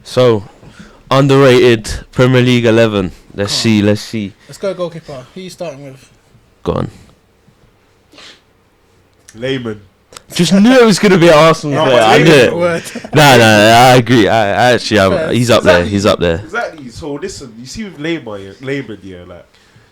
So, underrated Premier League 11. Let's see. Let's go goalkeeper. Who are you starting with? Go on. Lehman. Just knew it was going to be an Arsenal player. I knew it. Nah, I agree. I actually, he's up there. He's up there. Exactly. So listen, you see with Lehman, like,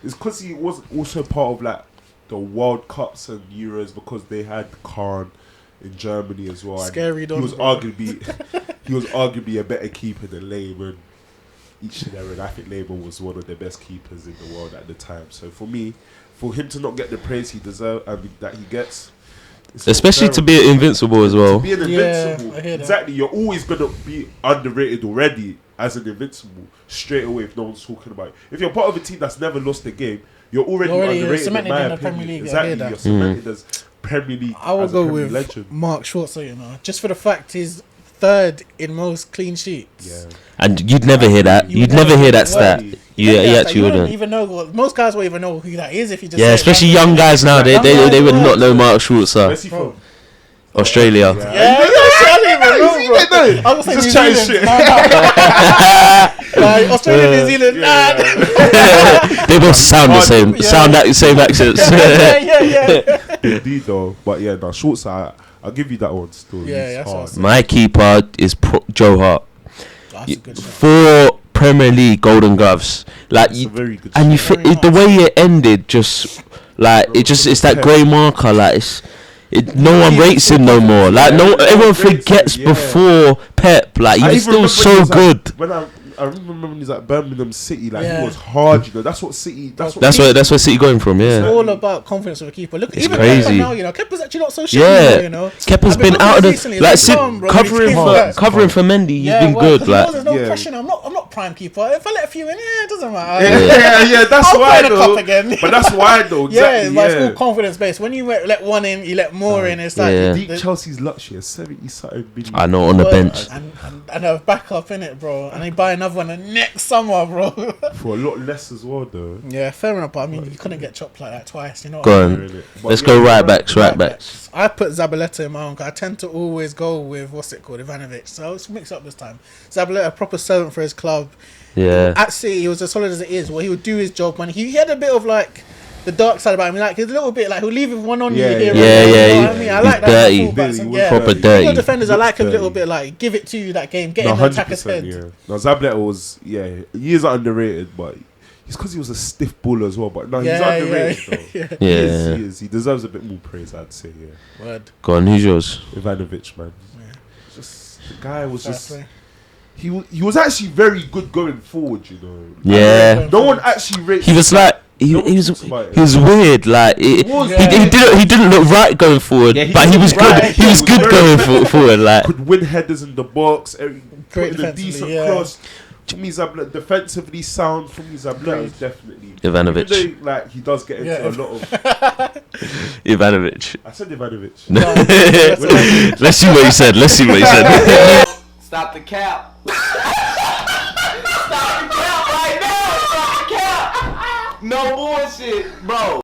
it's because he was also part of like the World Cups and Euros because they had Khan in Germany as well. Scary dog. He was arguably a better keeper than Lehman. Each and every, I think Lehman was one of the best keepers in the world at the time. So for me, for him to not get the praise he deserves, that he gets, especially to be invincible as well. To be an invincible, I hear that. exactly. You're always gonna be underrated already as an invincible straight away if no one's talking about it. If you're part of a team that's never lost a game, you're already underrated. Cemented in my in the opinion. Premier League. Exactly, I hear that. you're cemented as Premier League. I will as a go Premier with legend. Mark Schwarzer, just for the fact he's third in most clean sheets. Yeah. And you'd never hear that. You'd never hear that stat. You actually wouldn't. Even know. Most guys won't even know who that is if you just. Yeah, especially young guys now. They would not know Mark Schwarzer. Where's he from? Australia. Yeah, I was saying just New chatting Zealand. shit. Like Australia, New Zealand. They both sound the same. Sound like the same accents. Yeah. Indeed, though. But yeah, no, Schwarzer, I'll give you that one still. Yeah, that's awesome. My keeper is Joe Hart. That's a good shot. 4 Premier League Golden Gloves. Like, That's a very good and shot. the way it ended, just like it's that grey marker. Like no one rates him no more. Like everyone forgets before Pep. Like he was still so good. I remember when he was at Birmingham City, like he was hard, That's what City. That's where City going from. Yeah, it's all about confidence of a keeper. Look, it's even crazy. Kepa now, Kepa's actually not so shit anymore, Kepa's been out of the covering for Mendy. He's been good. Like there's no pressure. I'm not prime keeper. If I let a few in, it doesn't matter. Yeah. That's I'll why play the cup again. But that's why though. Exactly. But it's all confidence based. When you let one in, you let more in. It's like deep Chelsea's luxury is 70-something million. I know, on the bench and a backup in it, bro. And they buy another one the next summer, bro. For a lot less as well, though. Yeah, fair enough. But I mean, you couldn't get chopped like that twice. You know. Go on. Let's go right backs. I put Zabaleta in my own. I tend to always go with Ivanovic. So let's mix up this time. Zabaleta, proper servant for his club. Yeah. At City, he was as solid as it is. Well, he would do his job, man. He had a bit of like the dark side about him. Like he's a little bit like he'll leave one on you here. You know what I mean? I like that. Dirty. Proper dirty. Defenders, I like him a little bit like give it to you that game, get in the attacker's head. Yeah. No, Zabaleta was he is underrated, but it's because he was a stiff bull as well. But no, he's underrated though. He is. He deserves a bit more praise, I'd say. Yeah. Word. Go on, who's yours? Ivanovic, man. Yeah. Just the guy was just. He was actually very good going forward, Yeah. No one actually rates. He was like. He was weird. Like he didn't look right going forward, but he was good. He was good going forward. Like could win headers in the box. Great put in a decent cross. To me, defensively sound. For me, Zabaleta is definitely Ivanovic. Even though, like he does get into a lot of Ivanovic. I said Ivanovic. Let's see what he said. Stop the cap. Stop the cap right now. Stop the cap. No bullshit, bro.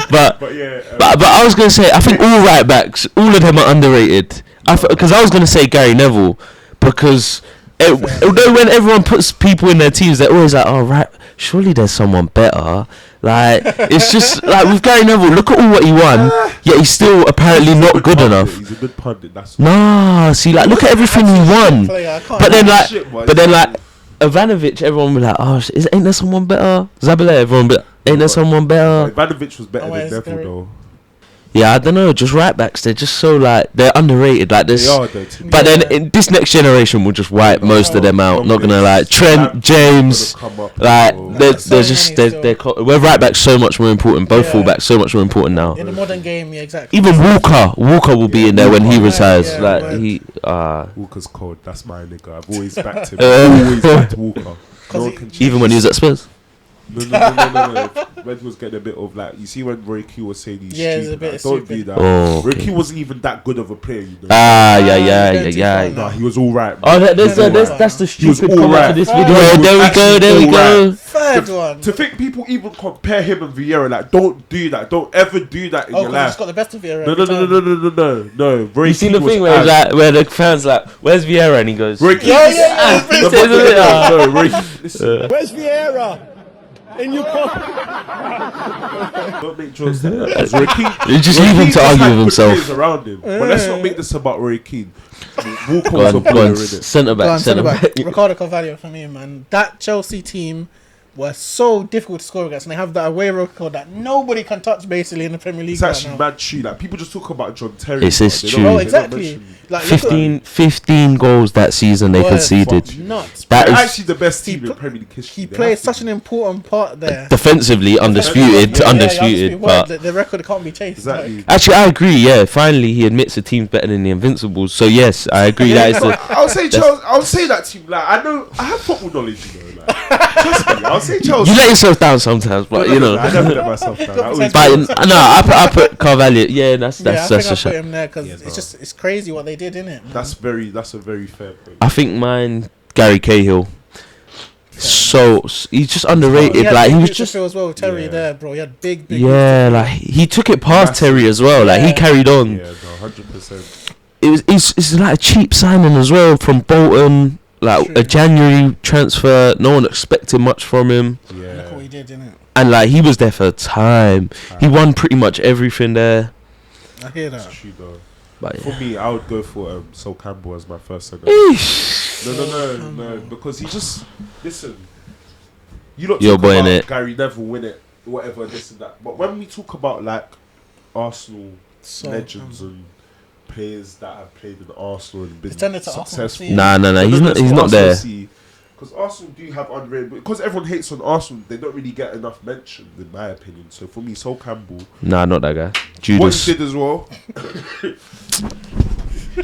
But I was gonna say I think all right backs, all of them are underrated. Because I was gonna say Gary Neville because. Although when everyone puts people in their teams, they're always like, "Oh right, surely there's someone better." Like it's just like with Gary Neville, look at all what he won, yet he's still apparently not good enough. He's a good pundit. That's nah. See, like look at everything he won, but then like Ivanovic, everyone will be like, "Oh, ain't there someone better?" Zabaleta, everyone, ain't there someone better? Ivanovic was better than Neville though. Yeah, I don't know. Just right backs, they're just so like they're underrated. Like this, but then in this next generation will just wipe most of them out. Not gonna lie, Trent, James, like they're just we're right backs so much more important. Both fullbacks so much more important now. In the modern game, yeah, exactly. Even Walker will be in there when he retires. Walker's cold. That's my nigga. I've always backed him. Always backed Walker. Even when he was at Spurs. No. Red was getting a bit of like, you see when Roy Q was saying he's stupid. Like, don't do that. Roy Q wasn't even that good of a player, Yeah. Nah, he was alright. Oh, that's the stupid comment to this video. There we go. mad one. To think people even compare him and Vieira, like, don't do that. Don't ever do that in your Because life. he's got the best of Vieira. No. Roy You seen the Keane thing was where, he's ass. like, where the fans like, where's Vieira? And he goes, Roy Keane. Yeah. No, Roy Keane. Listen, Where's Vieira? In your don't make jokes like that. Roy Keane. You just Roy leave him Keane to argue had with good himself. players around him. But let's not make this about Roy Keane. Walker Go was a on, player in it. centre back, centre back. Ricardo Carvalho for me, man. That Chelsea team were so difficult to score against, and they have that away record that nobody can touch basically in the Premier League It's right actually now. mad true. Like, people just talk about John Terry. It's but they true. don't- Oh, they don't exactly. mention- Like, look at- 15 goals that season they Word, conceded. nuts. That They're is actually the best team in He Premier League history. He They plays have to such be. an important part there. defensively undisputed, Word. but The record can't be chased. Exactly. Like, actually I agree. Yeah, finally he admits the team's better than the Invincibles. So yes, I agree. That is the I would say Chelsea. I would say that team. Like, I know I have football knowledge. You know, like, trust me. I would say Chelsea. you let yourself down sometimes, but you know. I never let myself down. I always But no, I put Carvalho. Yeah, that's I a think I put shot. him there because Yeah, it's crazy what they did, isn't it? That's a very fair point. I think mine Gary Cahill. So he's just underrated. Like he was just as well with Terry Yeah. there, bro. He had big. like he took it past Massive. Terry as well. Like he Yeah. carried on. Yeah, no, 100%. It's like a cheap signing as well from Bolton. Like True. a January transfer. No one expected much from him, Look Yeah. what he did, didn't it? and like he was there for a time. He won pretty much everything there. I hear That's that. true though. But For yeah. me, I would go for Sol Campbell as my first centre. Eesh. No, because he just listen. You lot Your talk boy, about innit? Gary Neville win it, whatever, this and that. But when we talk about like Arsenal So, legends and players that have played in Arsenal and been Pretend it's Arsenal successful, FC. Nah, he's not there. Because Arsenal do have underrated. Because everyone hates on Arsenal, they don't really get enough mention, in my opinion. So for me, Sol Campbell, Nah, not that guy. what Judas. he did as well,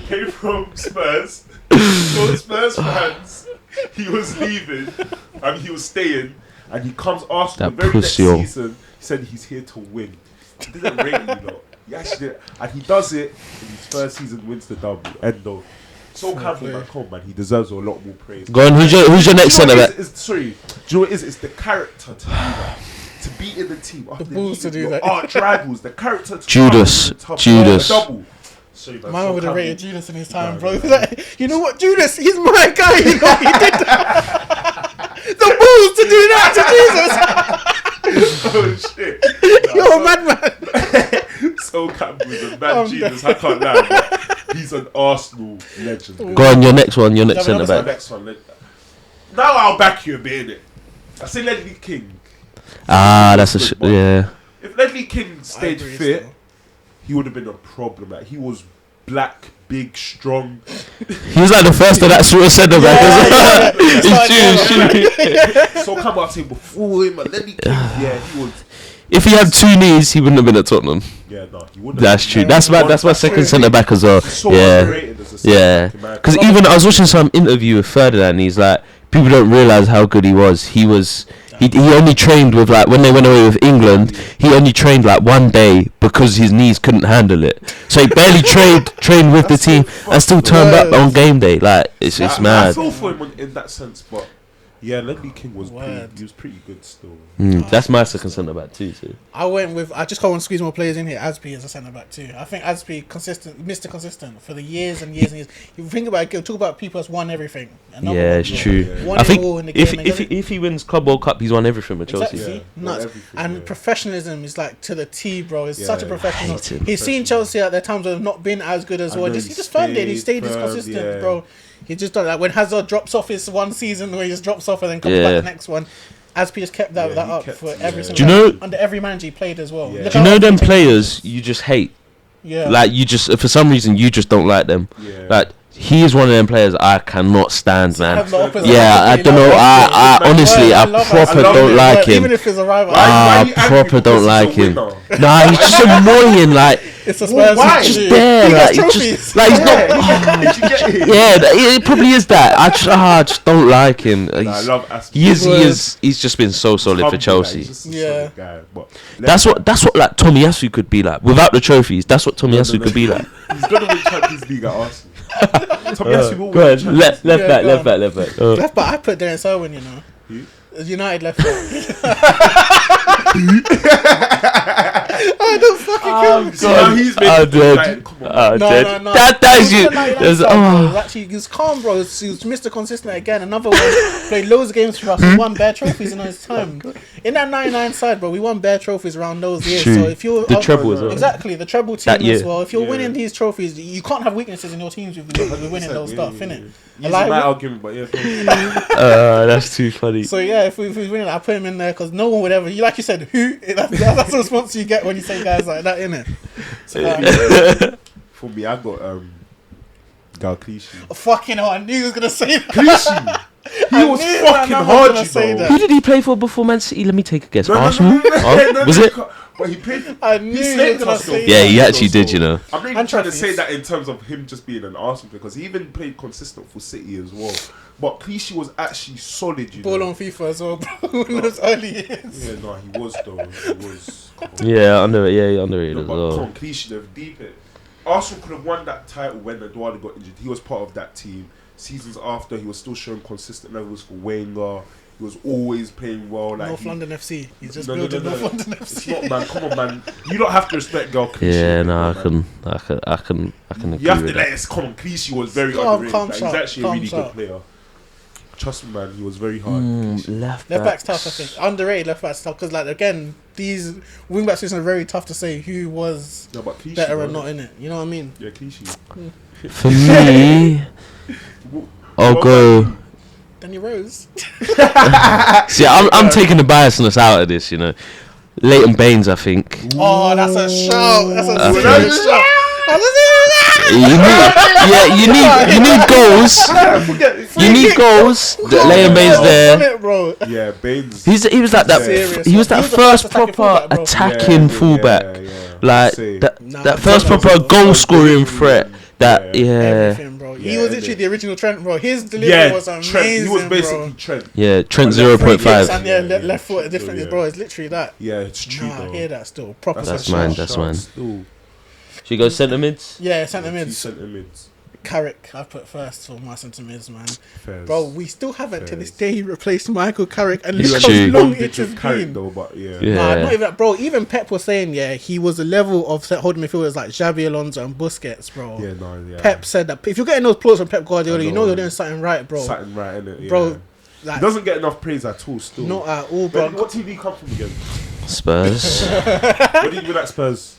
came from Spurs. For Spurs fans, he was leaving and he was staying, and he comes Arsenal That the very next pussy, yo. season. He said he's here to win. He didn't rate you lot. He actually did, and he does it in his first season. Wins the double. End of. Sol Campbell back home, man. He deserves a lot more praise. Go on. Who's your next Do you know centre what back? it is? Sorry. Do you know what it is? It's the character to do that. To be in the team. After balls to do your that. arch rivals. The character to Judas. come and Judas. double. Sorry, man. Man Sol would have Campbell. rated Judas in his time, No, bro. no, He's like, you know what, Judas? He's my guy. You know he did that. The balls to do that Oh shit. to Jesus. You're a madman. Sol Campbell's a mad genius. I can't lie. But he's an Arsenal legend. Go on. Your next one. Your next Yeah, centre but back. Next one. Now I'll back you a bit, innit? I say Ledley King. That's a yeah. If Ledley King stayed agree, fit, still. he would have been a problem. Like, he was black, big, strong. He was like the first of that sort of centre back. It's true. So come out saying before him, and Ledley King, yeah, he was. If he had 2 knees, he wouldn't have been at Tottenham. Yeah, no, he wouldn't. That's true. That's my second centre back as well. He's so Yeah. underrated as a centre Yeah, back, in my because opinion. even I was watching some interview with Ferdinand, and he's like, people don't realize how good he was. He only trained with, like, when they went away with England, he only trained like 1 day because his knees couldn't handle it. So he barely trained with the team and still turned up on game day. Like it's I mad. feel for him in that sense, but yeah, Ledley King was Word. he was pretty good still. That's my second centre back too. I just can't squeeze more players in here. Aspi is a centre back too. I think Aspi Mr. Consistent for the years and years and years. If you think about it, talk about people that's won everything. Another Yeah, one, it's bro. true. Won I it think all in the if game and if he wins Club World Cup, he's won everything with Chelsea. Exactly. Yeah, Nuts. everything, And yeah. professionalism is like to the T, bro. It's Yeah, such a yeah. professional. Hate him. He's seen Chelsea at their times where they've not been as good as I well. know He he just found it and he stayed stayed just firm, consistent, yeah. bro. He just done that. When Hazard drops off his one season where he just drops off and then comes Yeah. back the next one, Aspi just kept that Yeah, that he up kept- for yeah. every Do single you know- time. Under every manager he played as well. Yeah. Look Do you how know often them he takes players you just hate? Yeah. Like you just for some reason you just don't like them. Yeah. Like he is one of them players I cannot stand, man. have the opposite. Yeah, I don't know. I honestly, I love proper it. don't like Even him. if it's a rival, Why I are you angry? proper Because don't he's a like him. winner. Nah, he's just annoying. Like it's a Well, Spurs. why? just issue. there. He Like gets he trophies. just like he's not. Did you get it? Yeah, it probably is that. I just don't like him. Nah, I He's- love Aspi. He is. He's just been so solid Humble, for like, Chelsea. he's just a Yeah. solid guy, but That's what like Tomiyasu could be like without the trophies. That's what Tomiyasu could be like. He's gonna win Champions League at Arsenal. Tomiyasu will Go win ahead, Champions left Yeah, back, go left on. back, left back. Left back, I put Darren Selwyn, you know. League. United left back. I don't fucking kill me. God, he's making dead. come on. No. That is you. There's, actually, he was calm, bro. He was Mr. Consistent again. Another one. Played loads of games for us. We won bare trophies in his time. In that 99 side, bro, we won bare trophies around those years. True. So if you're the treble as well. exactly the treble team That year. as well. If you're winning these trophies, you can't have weaknesses in your teams if you're winning those stuff, innit? He's my argument, but yeah. That's too funny. So yeah, if we winning, I put him in there because no one would ever. Like you said, who? That's the response you get when you say guys like that, innit? So, For me, I got Gal Clichy. fucking hell, I knew he was gonna say that. Clichy. He was fucking hard, you know. Who did he play for before Man City? Let me take a guess. No, Arsenal? Was it? But he played. I knew he was gonna say Yeah, that. he actually did, you know. I'm not even And trying to trophies. say that in terms of him just being an Arsenal player, because he even played consistent for City as well. But Clichy was actually solid, you Ball know. on FIFA as well, bro. In those early years. Yeah, no, he was though. He was. Come on. Yeah, underrated No, as but well. come on, Clichy, they've deep it. Arsenal could have won that title when Eduardo got injured. He was part of that team. Seasons after, he was still showing consistent levels for Wenger. He was always playing well. Like North London FC. He's just No, building North London It's FC. not, man. Come on, man. You don't have to respect Gal Clichy. Yeah, no, man. I can agree You have to with let that. us come on. Clichy was very Calm underrated. Like, shout, he's actually a calm really shout. good player. Trust me, man. He was very hard. Left Left back. back's tough, I think. Underrated left back's tough because, like, again, these wing backs are very tough to say who was No, but Clichy, better man. or not in it. You know what I mean? Yeah, Clichy. For me, I'll go. Danny Rose. See, I'm taking the biasness out of this, you know. Leighton Baines, I think. Oh, that's a shout. That's a think- serious shout. You need goals. You need goals. Leighton Baines there. Bro. Yeah, Baines. He was like that. Serious. He was that He was the first first attacking proper fullback, bro. attacking fullback. Like Say. that first proper goal scoring threat. That Everything, bro. He Yeah, was literally innit? the original Trent, bro. His delivery was amazing, Trent. He was basically bro. Trent. yeah, Trent Left foot, 0.5. And yeah, left foot differently, Yeah. bro. It's literally that. Yeah, it's true. Nah, I though. hear that still. Proper. That's shout. mine, that's mine. Still. Should we go centre mids? Yeah, centre Two mids. centre mids. Carrick, I put first for my centre mids, man. Fairs. Bro, we still haven't to this Fairs. day replaced Michael Carrick, and You look and True. how long bonded it has with Carrick been. though, but yeah. Yeah. Nah, not even that, bro. Even Pep was saying, yeah, he was a level of holding midfielders like Xabi Alonso and Busquets, bro. Yeah, no, yeah. Pep said that if you're getting those plaudits from Pep Guardiola, I you know. know you're doing something right, bro. Something right in it, yeah. Bro, He like, doesn't get enough praise at all. Still. not at all, bro. What team did he come from again? Spurs. What did he win at Spurs?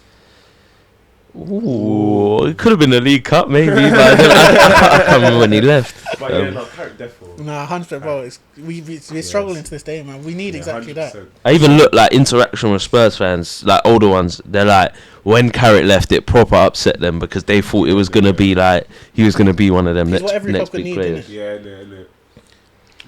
Ooh, it could have been the League Cup, maybe. But I can't remember when he left. But yeah, no, Carrick defo. Nah, 100%, bro. We're struggling to this day, man. We need exactly that. I even look like interaction with Spurs fans, like older ones. They're like, when Carrick left, it proper upset them because they thought it was gonna be like he was gonna be one of them It's what next, every next club could big need, players. innit? Yeah, innit.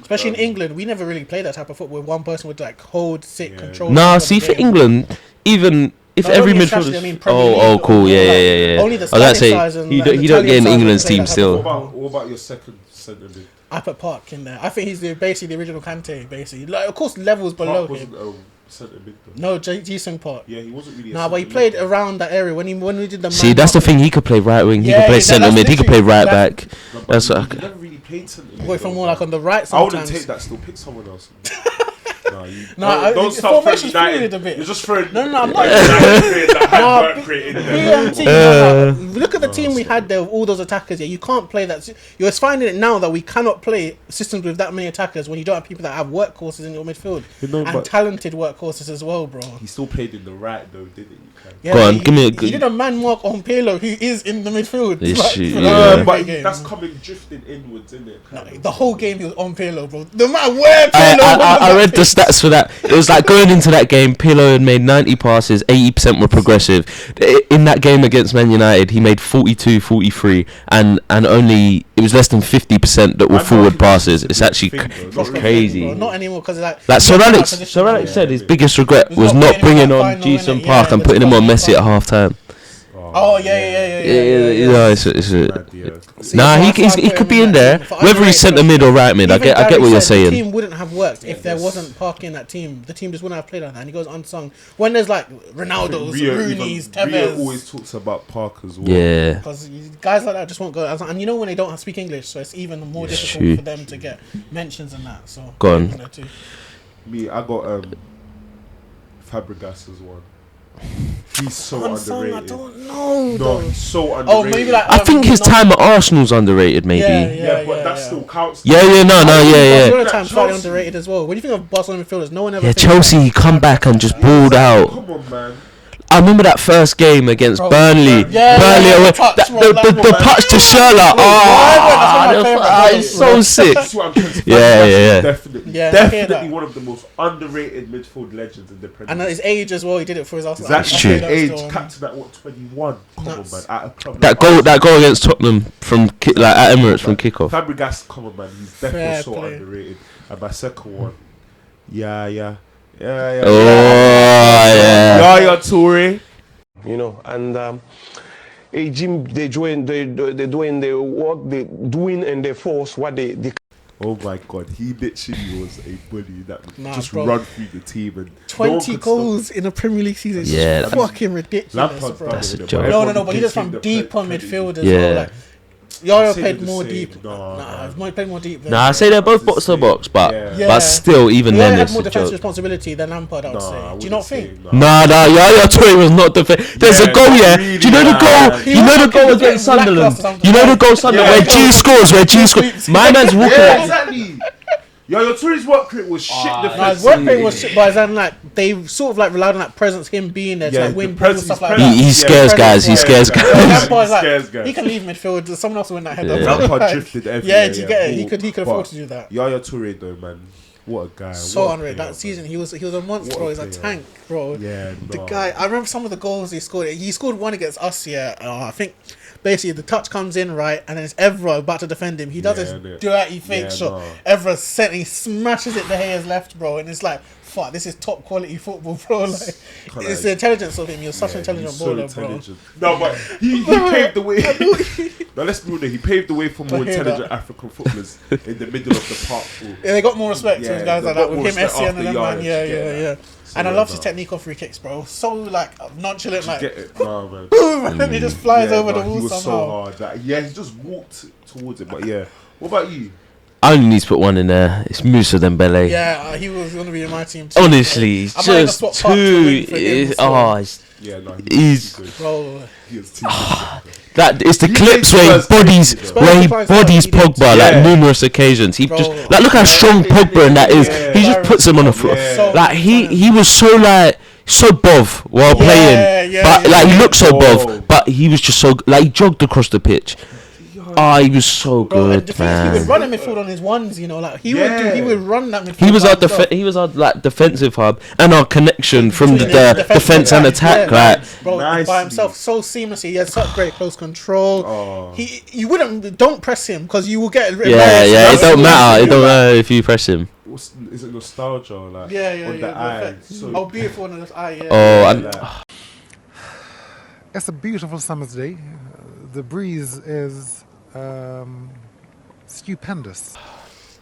Especially in England, we never really played that type of football where one person would like hold, sit, Yeah. control. Nah, the see for game. England, even if No, every only midfielder. internationally, I mean, Premier League, Oh, cool, like, yeah. only the I was gonna Spanish sides say and, he like, don't the get in Italian sides England's would play team that type of still. football. What about your second centre mid? I put Park in there. I think he's basically the original Kante, basically. Like, of course, levels below Park him. wasn't centre mid though. No, Jason Park. Yeah, he wasn't really. Nah, but he played around that area when we did the. See, man that's the up. thing. He could play right wing. He Yeah, could play yeah, centre that's mid. He could play literally- right back. That's what. He never really played centre mid. Going from though, more like man. on the right I wouldn't sometimes. take that. Still pick someone else. Nah, you Nah, don't start throwing formation's fluid United. a bit. You're just throwing. No, I'm not. That Nah, had work rate in there. BMT, look at the team we had there with all those attackers. Yeah, you can't play that. You're finding it now that we cannot play systems with that many attackers when you don't have people that have workhorses in your midfield No, and but- talented workhorses as well, bro. He still played in the right though, didn't he? Yeah, Go on, he- give me a He good- did a man mark on Pelo, who is in the midfield. This shit, for yeah. the But game. that's coming drifting inwards, isn't it? No, the whole game he was on Pelo, bro. No matter where Pelo I was, read the stats for that. It was like going into that game, Pirlo had made 90 passes, 80% were progressive. In that game against Man United, he made 42, 43, and only it was less than 50% that were I know forward he passes. was It's a big actually thing, though. it's Not really, crazy. bro. Not anymore because Like Sir Alex said, his biggest regret He's was not not putting him bringing in that on final, Jason innit? Park Yeah, and the putting him on final Messi at final. half time. Oh yeah. No, it's a, Mad, yeah. See, nah, that's why I he put could him be in that there. team. For Whether underrated he's centre mid or right mid, I Even get what Gary you're said The saying. team wouldn't have worked if there wasn't Park in that team. The team just wouldn't have played like that. And he goes unsung. When there's like Ronaldo's, Rooney's, Rio Tevez. always talks about Park as well. Yeah. Because guys like that just won't go. And you know when they don't speak English, so it's even more It's difficult true. for them to get mentions and that. So Go on. there too. Me, I got Fabregas as one. He's so underrated. I don't know. No, he's so underrated. Oh, maybe like I think his time at Arsenal's underrated, maybe. Yeah, but that still counts. Barcelona time slightly underrated as well. When you think of Barcelona midfielders, no one ever. Yeah, Chelsea, he come back and just balled out. Come on, man. I remember that first game against Burnley. Burnley Away. the Touch to Sherlock. It's so sick. That's what I'm trying to Yeah. Definitely one of the most underrated midfield legends in the Premier League. And at his age as well, he did it for his Arsenal. That's true. Age, captain at what, 21? Come on, man. At a club That goal against Tottenham from at Emirates from kickoff. Fabregas, come on, man. He's definitely so play. underrated. And my second one, yeah. Yaya Toure. You know, and a gym they doing the work they doing and they force what they. Oh my God, he literally was a bully that would just bro. run through the team and 20 goals in a Premier League season. Yeah, It's fucking ridiculous. Lampard's Bro. That's a done with it, joke. No, but he just from deep on midfield as Yeah. well. Like, Yaya Say played the more same. deep. Nah. He played more deep. Nah, I say they're both box to box, but Yeah. still, even Yaya then, had it's more a defensive joke. responsibility than Lampard, I would say. Do you not think? Nah, Yaya Toure was not there's a goal, yeah. really Do you know the goal? bad. You know the goal He against was fucking Sunderland. lacklustre sometimes. You know the goal Sunderland where G scores. My man's walking. Yeah, exactly. Yaya Toure's work rate was shit Nah, his defensively. work rate was shit, but then like they sort of like relied on that presence, him being there to like win balls and stuff like that. He scares guys. He scares guys. Lampard's Scares like, guys. he can leave midfield. Someone else will win that header. Lampard drifted everywhere. Yeah, do you get it? He could But afford to do that. Yaya Toure though, man, what a guy. So what a underrated player, that season. man. He was a monster, What bro. a He's a player. tank, bro. Yeah, The guy. I remember some of the goals he scored. He scored one against us. Yeah, I think. Basically, the touch comes in right, and then it's Evra about to defend him. He does this dirty fake shot. Evra he smashes it to Hayes left, bro, and it's like, fuck, this is top quality football, bro. Like, it's the intelligence of him. You're such an intelligent baller, bro. No, but he paved the way. Now let's be real. He paved the way for more intelligent African footballers in the middle of the park. Yeah, they got more respect to Yeah, guys they like got that with more him, respect Essien, after and them, Yaya, man. do you get it? Yeah. So, And I yeah, love his nah. technique on free kicks, bro. So like nonchalant, like Get it? Nah, man. boom, and then he just flies over the He wall was somehow. so hard. Like, yeah, he just walked towards it. But yeah, what about you? I only need to put one in there. It's Moussa Dembele. Yeah, he was going to be in my team too. Honestly, I might even just swap Park to too. wing for him, so. Yeah, no, He's- too good. Bro, He was too good. That it's the He clips made where he Spurs bodies crazy, though. where he Spurs bodies he did. Pogba Yeah. like numerous occasions. He Bro. just like look how strong Pogba and that is. Yeah. He just puts him on the floor. Yeah. So Like he was so like so buff while playing, but like he looked so buff, Oh. but he was just so like he jogged across the pitch. He was so bro, and good, defensively, he would man. run the midfield on his ones, you know, like he Yeah. he would run that midfield. He was by our himself. he was our like defensive hub and our connection from the Between defense and attack. yeah, Like bro, Nicely. by himself, so seamlessly. He had such great close control. Oh. Don't press him because you will get. yeah, it don't matter. It Yeah. don't matter if you press him. Is it nostalgia? Like, Yeah, on the eye. So, Oh, beautiful on the eye. Yeah. Oh, and like, It's a beautiful summer's day. The breeze is stupendous.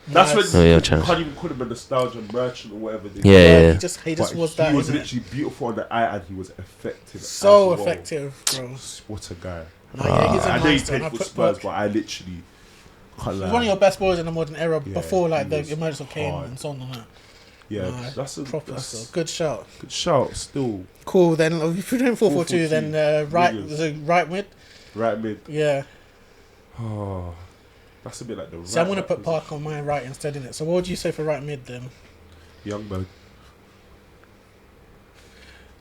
that's Nice. when Oh, yeah, you chance. can't even call him a nostalgia merchant or whatever. They Yeah. He just But was he that. was innit? literally beautiful on the eye and he was effective. So as well. effective, bro. What a guy. No, yeah, he's a I know he monster, and played I for put Spurs, Buck- but I literally can't lie. He's one of your best bowlers in the modern era Yeah, before like he the was emergence of Kane hard. and so on and that. Yeah, Nah, that's a proper. that's So good shout. good shout. Still Cool. Then if you're doing 4-4-2, then right, Brilliant. there's a right mid. right mid. Yeah. Oh, that's a bit like the. So I'm right gonna back put position. Park on my right instead in it. So what would you say for right mid then? Youngberg.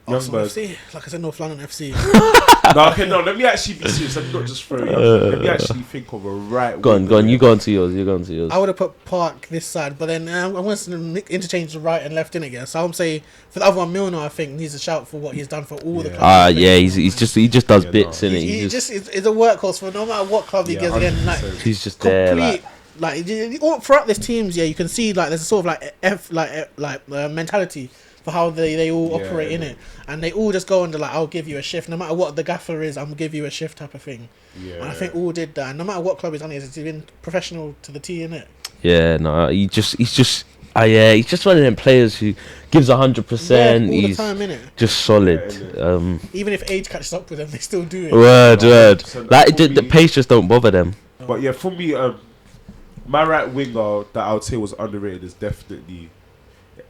Arsenal Youngberg. FC. Like I said, North London FC. No, okay, no. Let me actually be serious. Let me not just throw it. Let me actually think of a right. go on. winger. You go on to yours. You go on to yours. I would have put Park this side, but then I want to interchange the right and left in again. So I'm saying for the other one, Milner, I think needs a shout for what he's done for all the clubs. Yeah, he just does Yeah, bits, no. innit? He just is a workhorse for no matter what club he Yeah, gets again. Like 100%. he's just there. complete. All throughout this teams, yeah, you can see like there's a sort of mentality for how they all Yeah, operate in yeah. it, and they all just go under like I'll give you a shift, no matter what the gaffer is, I'm gonna give you a shift type of thing. Yeah. And I think all did that. And no matter what club he's on, he's been professional to the T in it. Yeah, no, he's just one of them players who gives 100%. all the He's time in it. just solid. Yeah, Even if age catches up with them, they still do it. Word. 100%. Like For the me- pace just don't bother them. But yeah, for me, my right winger that I would say was underrated is definitely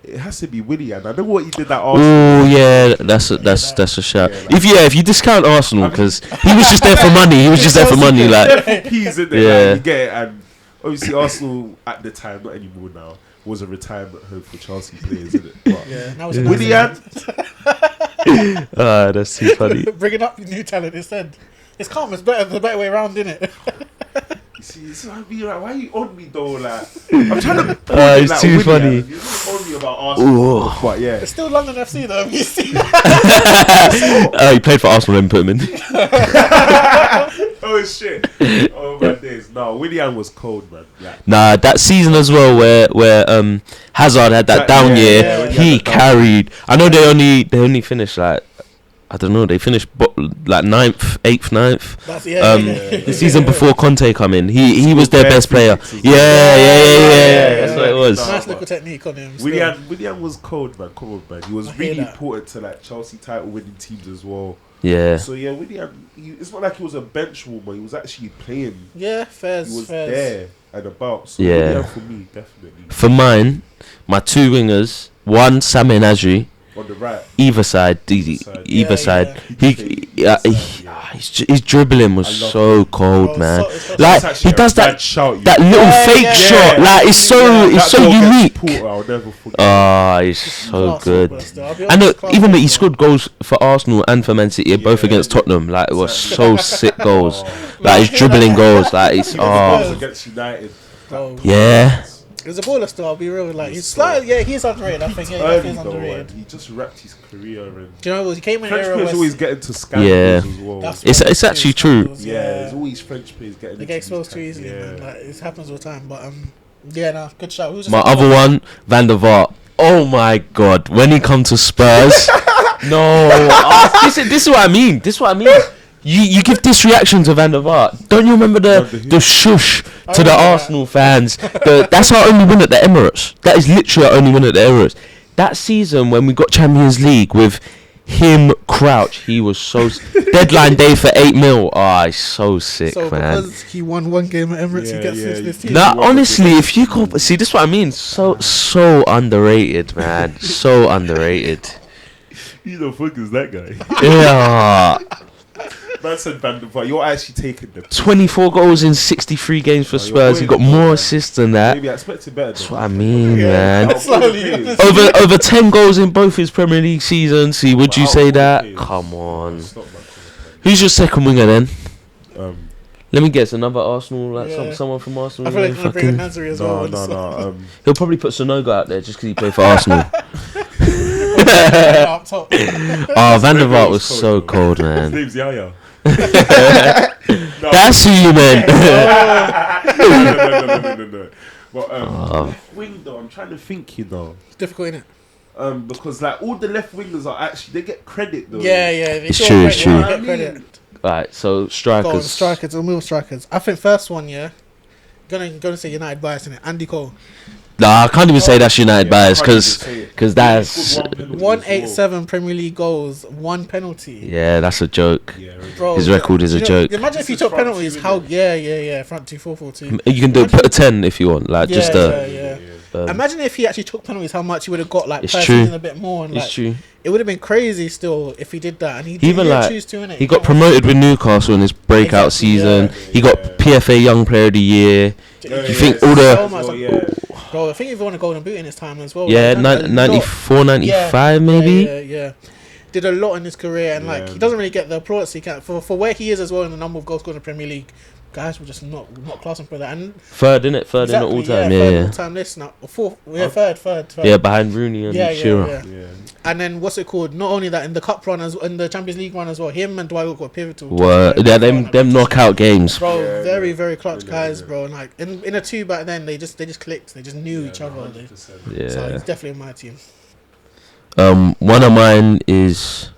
it has to be Willian. I know what he did at Arsenal. Oh yeah, that's a shout. If you discount Arsenal because he was just there for money. He was just there for money. Like P's in there, like, you get it. And obviously Arsenal at the time, not anymore now, was a retirement home for Chelsea players, isn't it? But Now it's Willian. that's too funny. Bringing up new talent instead. It's calm. It's better. The better way around, isn't it? You see, it's like, why are you on me though? Like, I'm trying to. It's like, too funny. You're not on me about Arsenal, but yeah. It's still London FC though. You see. He played for Arsenal and put him in. Oh shit! Oh my days! No, Willian was cold, man. Yeah. Nah, that season as well, where Hazard had that down year, he carried. I know they only finished like, I don't know, they finished like 9th, 8th, 9th. That's The season before Conte come in, he was their best player. Yeah. That's what it was. Nice little technique on him. Willian was cold, man. Come on, man. He was really important to like Chelsea title winning teams as well. Yeah. So yeah, Willian, it's not like he was a bench warmer. He was actually playing. Yeah, fairs. He was there and about. So Yeah. Willian for me, definitely. For mine, my two wingers, one Sam Enajri, On the right. either side. Yeah. Side. His dribbling was so cold, man. Like he does that little fake shot. Like it's so unique. I'll never forget. He's so good. And even though he scored goals for Arsenal and for Man City, both against Tottenham, like it was so sick goals. Like he's dribbling goals. Like it's against United. yeah. He was a baller still, I'll be real. Like he's slightly, he's underrated. I think he's underrated. He just wrapped his career and. Do you know what? He came in French era players where always get into scandals as well. It's actually true. There's always French players getting. They get exposed too easily, man. Like it happens all the time. But good shout. Who's My other one, Van der Vaart. Oh my God, when he come to Spurs, this is what I mean. You give this reaction to Van der Vaart. Don't you remember the shush to the Arsenal fans? That's our only win at the Emirates. That is literally our only win at the Emirates. That season when we got Champions League with him, Crouch, he was so deadline day for 8 mil. He's so sick, so man. Because he won one game at Emirates, he gets into this team. Nah, honestly, if you go see, this is what I mean. So underrated, man. So underrated. Who the fuck is that guy? Yeah. Man said Van der Vaart. You're actually taking the 24 goals in 63 games for Spurs. He got more assists than that. Maybe I expected better. That's what I mean, man. Slowly. Over 10 goals in both his Premier League seasons. See, would you say that? Come on. Who's your second winger then? Let me guess. Another Arsenal, someone from Arsenal. I feel like he's gonna bring in Nazari as well. No. He'll probably put Sonogo out there just because he played for Arsenal. Up top. Van der Vaart was so cold, man. His name's Yaya. That's who you meant. No. But wing though, I'm trying to think, It's difficult, isn't it? because like all the left wingers are actually, they get credit though. Yeah. It's true. They get credit. Right, so Go on, strikers. we'll move strikers. I think first one, gonna say United bias in it. Andy Cole. Nah, I can't even say that's United bias because that's 187 Premier League goals, 1 penalty. Yeah, that's a joke. Bro, His record is a joke. Imagine if he took penalties. How? Yeah. Front 2, 4-4-2. You can put a 10 if you want, like just a. Imagine if he actually took penalties, how much he would have got, like, It's per true. season a bit more. And, like, It's true. It would have been crazy still if he did that. And he Even didn't like choose to, innit? he got promoted with Newcastle in his breakout season. He got PFA Young Player of the Year. You think all the Bro, I think he won a Golden Boot in his time as well. yeah, like, 94, 95 maybe. Yeah. Did a lot in his career, and like he doesn't really get the applause he can for where he is as well in the number of goals scored in the Premier League. Guys were just not classing for that. And third in it, third in the all time. Third all time list now. Fourth, third. Yeah, behind Rooney and Shearer. Yeah. And then what's it called? Not only that, in the cup run in the Champions League run as well. Him and Dwight were pivotal. Them knockout games. Bro, very very clutch guys, bro. And like in a 2 back then, they just clicked. They just knew each other. So he's definitely in my team. One of mine is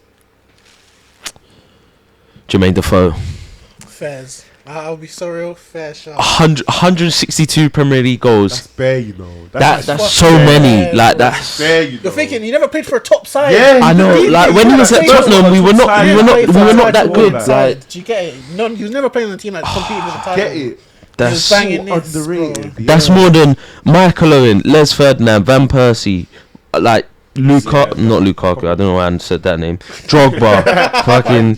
Jermaine Defoe. Fairs. I'll be so real. Fair shot. 162 Premier League goals. That's fair, you know. That's so many. Like that's fair, you know. You're thinking he never played for a top side. Yeah, I know. Like when he was at Tottenham, we were not that good. Like, do you get it? No, he was never playing on a team like competing with the title. Get it? That's so underrated. That's more than Michael Owen, Les Ferdinand, Van Persie, like Lukaku, not Lukaku. I don't know why I said that name. Drogba, fucking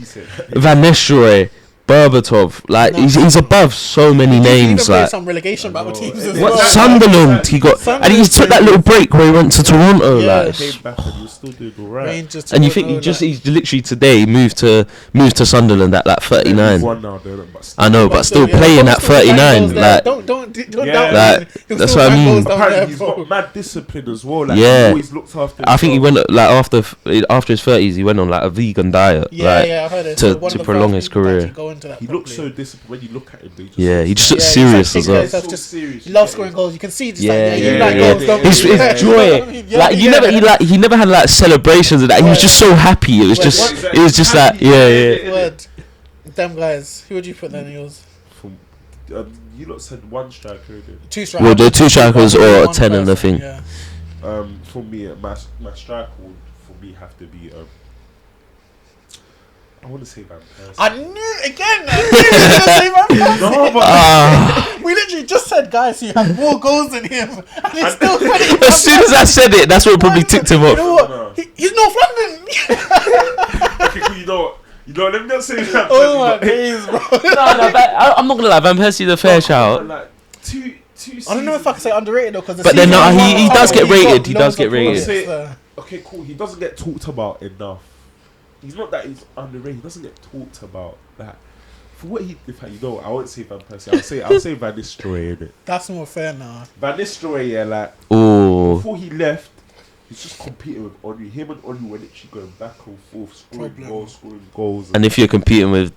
Van Nistelrooy, Berbatov. Like he's above so many names. Like some relegation battle teams as what well. Sunderland, he got, and he took that little break where he went to Toronto. Yeah. Like, Came back and he was still doing alright. Rangers, and you think he's literally today moved to Sunderland at like 39. One now, though, but still. I know, but still playing at 39. Like, don't Yeah. doubt Like, him. that's what I mean. Apparently he's got mad discipline as well. Like, Yeah. he always looks after I think he himself. went like after his 30s, he went on like a vegan diet. Yeah, like, yeah, I heard it. to One of the prolong first his people to career. actually go into that He looks so properly. disciplined when you look at him. Yeah, he just looks Yeah, serious he's as well. like, So just serious. He loves scoring goals. You can see just Yeah, like you yeah, like yeah. goals, don't His you? joy, Yeah, like you yeah. he never had like celebrations and that. He was just so happy. It was just like yeah. Word. Them guys. Who would you put then in yours? From, you lot said one striker. Didn't 2 strikers. Well, the 2 strikers or One 10 and I person, think. yeah. For me, my striker would for me have to be. I want to say Van Persie. I knew again. I knew you were gonna say Van Persie. No, but We literally just said guys who had more goals than him, and he's still putting. As soon as I said it, that's what probably ticked him You off. know what? No. He's North London. okay, cool, you know what? Let me not say Van Persie. Oh my but- days, bro. I'm not gonna lie, Van Persie's a fair shout. Like, two I don't know if I can say underrated though, because But then no, he does get rated. He does get rated. Say- Okay, cool. He doesn't get talked about enough. He's not that he's underrated. He doesn't get talked about that. For what he, in fact, I won't say Van Persie. I'll say Van Nistelrooy, innit? That's more fair now. Van Nistelrooy, yeah, like Oh, before he left, he's just competing with Henry. Him and Henry were literally going back and forth, scoring goals. and if you're competing with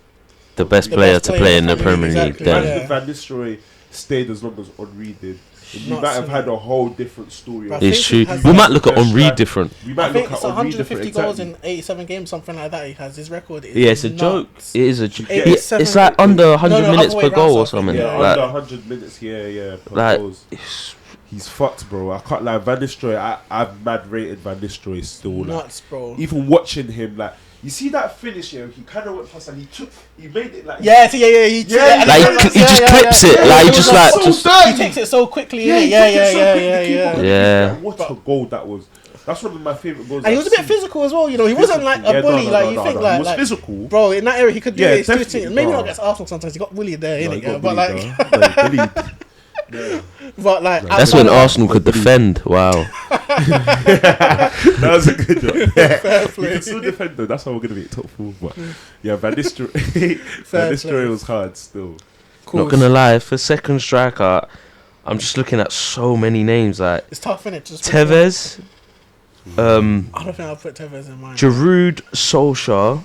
the best The player best to player play in in the the Premier Premier League, League, then yeah. Imagine if Van Nistelrooy stayed as long as Henry did. We Not might have similar. had a whole different story. But I it's think true. he has We that might look at best Henry striker. different. We I might think look it's at Henry different. 150 goals Exactly. in 87 games, something like that. He has his record. Is Yeah, it's a joke. nuts. It is a joke. Yeah, It's like under 100 No, minutes other way per goal or around, something. Yeah, Like, under 100 minutes. Yeah, per like goals. He's fucked, bro. I can't lie. Van Nistelrooy, I've mad rated Van Nistelrooy still. Like, Nuts, bro. even watching him, like, you see that finish here, he kind of went past and he made it like. Yeah, like he just clips it. yeah. Like he It just was like so just. dirty. He takes it so quickly. Yeah, he yeah, took it so quick, the keeper yeah. couldn't Yeah. keep it. What a goal that was. That's one of my favourite goals. And he was a bit physical as well, you know. He wasn't like a bully, like you think, like. He was physical. Bro, in that area, he could do Yeah, it. definitely. Maybe No. not against Arsenal sometimes. He got bullied there, No, innit? he Yeah, got but bullied, like, though. No, he bullied. Yeah. but like, That's outside when of- Arsenal could defend. Wow. That was a good one. Fair You play. can still defend though. That's how we're gonna be top 4. But yeah, Van Nistelrooy Fair play. was hard still. Not gonna lie, for second striker, I'm just looking at so many names like It's tough, innit? Just Tevez, I don't think I'll put Tevez in mine. Giroud, Solskjaer.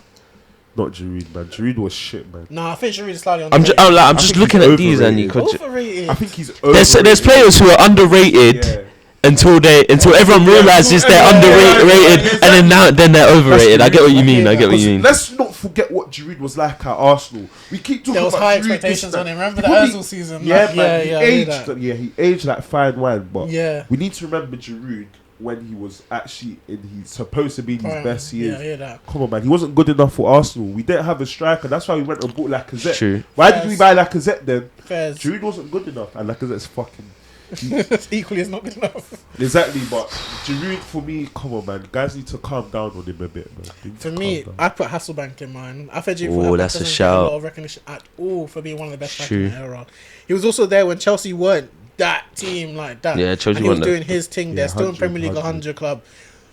Not Giroud, man. Giroud was shit, man. Nah, I think Giroud is slightly I'm underrated. just, I'm I just think looking he's at these and you overrated. could. Overrated. I think he's There's overrated. players who are underrated Yeah. until everyone realizes they're underrated and then they're overrated. I get what you mean. I get what you mean. Let's not forget what Giroud was like at Arsenal. We keep talking There was about high Giroud expectations this, on him. that. Remember the Probably- Ozil season? Yeah, Like, man. yeah, I knew that. He aged like fine wine. But Yeah. we need to remember Giroud when he was actually he's supposed to be in his Prime. best years. Yeah, I hear that. Come on, man. He wasn't good enough for Arsenal. We didn't have a striker. That's why we went and bought Lacazette. True. Why did we buy Lacazette then? Fairs. Giroud wasn't good enough, and Lacazette's fucking Equally is not good enough. exactly. But Giroud, for me, come on, man. Guys need to calm down on him a bit, man. They need For to me, calm down. I put Hasselbank in mine. I feel Oh, that's a doesn't get shout. a lot of recognition at all for being one of the best strikers True. in the era. He was also there when Chelsea weren't that team like that. Yeah, Chelsea and he was weren't doing his thing there, Yeah, still in 100, Premier League 100 club.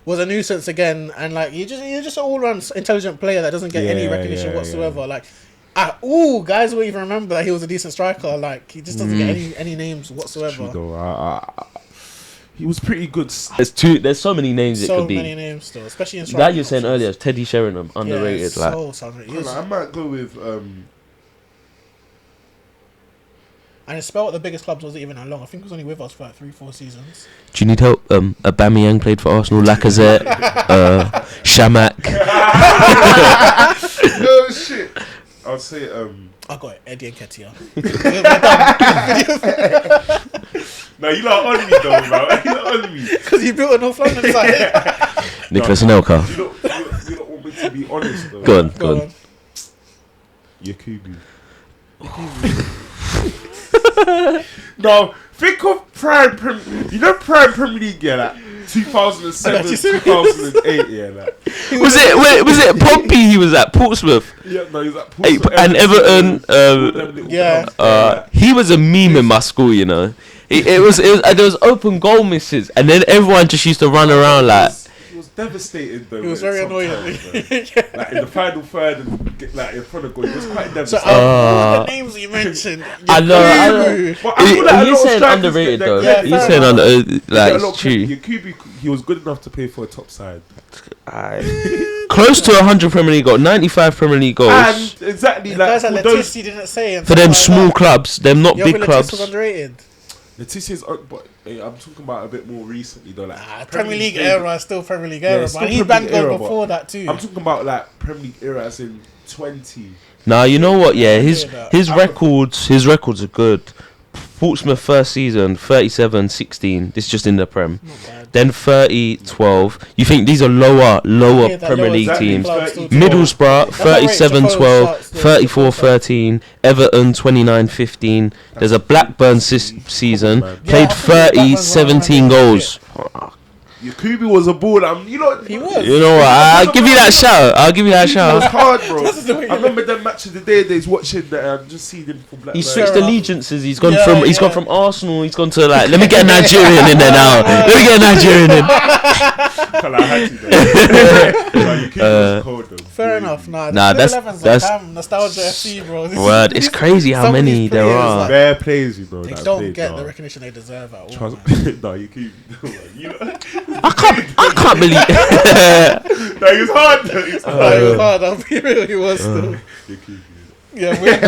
Was a nuisance again, and like you're just an all-round intelligent player that doesn't get any Yeah, recognition yeah, whatsoever. yeah. Like, guys will even remember that he was a decent striker. Like he just doesn't get any names whatsoever. True, though. He was pretty good. There's so many names it So could be. many names still, especially in Like you were saying options. earlier, Teddy Sheringham underrated. Yeah, Like so underrated. He was- I might go with And his spell at the biggest clubs wasn't even that long. I think he was only with us for like 3-4 seasons. do you need help? Aubameyang played for Arsenal. Lacazette, Shamak. no shit. I'll say I got it, Eddie Nketiah. No, you lot on me though, bro. You lot on me. Because you built a North London side. Nicholas Anelka. You don't want me to be honest though. Go on, Go go on. on. Yakubu. No, think of Prime Premier. You know Prime Premier League, yeah. Like 2007, 2008, yeah, like. Was it Pompey he was at, Portsmouth? Yeah, no, he's at Portsmouth. And Everton, Yeah. he was a meme in my school, you know. It was there was open goal misses, and then everyone just used to run around like. He was devastated though. He was very annoying. Like in the final third, and like in front of goal, he was quite So devastated. all the names you mentioned, I know. But I feel like a lot He's of saying strikers underrated get though. that credit. He's saying like A lot it's of true. credit. Yakubu, he was good enough to play for a top side. Close to 100 Premier League goals, 95 Premier League goals. And exactly the like guys for like those, Letizia didn't say. And For them stuff like small that. clubs, them not Yo, big Letizia clubs. was underrated. Letitia's, but I'm talking about a bit more recently though. Like Premier League days. era, still Premier League era, still but he Premier banged League era, goals but before that too. I'm talking about like Premier League era as in 20. Nah, you know what? Yeah, hear that. his records are good. Portsmouth first season 37-16. This is just in the Prem. Not bad. Then 30-12. You think these are lower Yeah, that Premier lower League exactly. teams? clubs still Middlesbrough That's how Rachel 37-12, starts the 34-13, Everton 29-15. There's a Blackburn season man. played Yeah, I think Blackburn's 17 goals. Yakubu was a baller. You know, He was. You know what? I'll give you that shout. It was shout. hard, bro. That's the way I remember them match of the days watching that and just seeing him for Blackburn. He switched Fair enough. allegiances. He's gone Yeah, from yeah. from Arsenal. He's gone to like let me get a Nigerian in there now. Let me get a Nigerian in. Well, I had to, though. Like, Yakubu was cold, though. Fair enough. Nah, that's- nostalgia FC, bro. Word, it's crazy how Some of many these there players, are. like, Bare plays, you know. They that don't played, get dog. the recognition they deserve at all. Trust man. no, you keep. You know, I can't believe. no, it's hard. Though. It's hard. It was hard. I'll be real. It was still. You keep. Yeah, we're